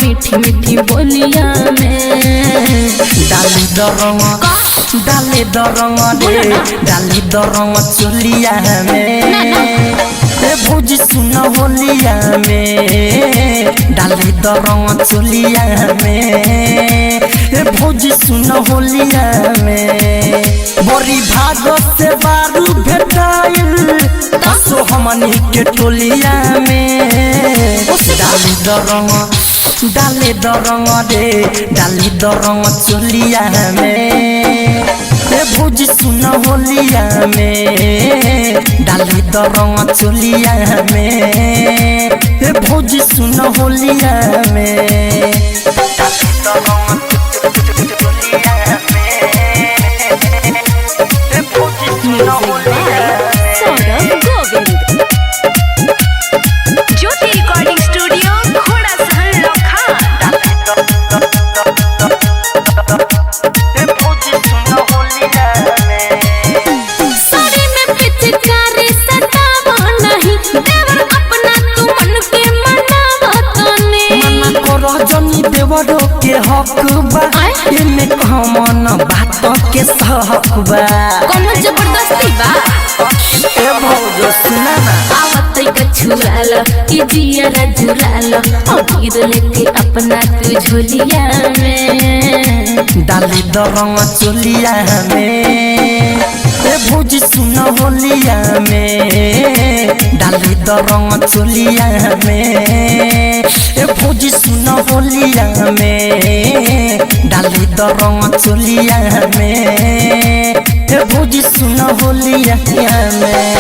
मीठी मीठी बोलिया में। डाली दरंग रे डाली दरंग चोलिया में भौज सुन होलिया में। डाली दरंग चोलिया में भौज सुन होलिया में। बड़ी भाग से बारू भेटाइल असो हमनी के टोलिया में। डाले दरंग रे डाली दरंग चोलिया में भौज सुन होलिया में। डाली दरंग चोलिया में भौज सुन होलिया में। डाली दरंग चोलिया में भौज सुन होलिया में। सौरभ गोविंद ज्योति रिकॉर्डिंग स्टूडियो घोड़ा सहन लखा। साड़ी में पिचकारी सतावा नहीं देवर अपना तू मन के मनावा तने। मना करो जनी देवरो के हक बा एमे कमन बात के सहक बा। कोनो जबरदस्ती बा ए भौज सुना ना आवत कछुआल कि जिया जुराल अबीर लेके अपना तू झोलिया में। डाली दरंग चोलिया में भौज सुन होलिया में। डाली दरंग चोलिया में भौज सुन होलिया में। डाली दरंग चोलिया में भौज सुन होलिया में।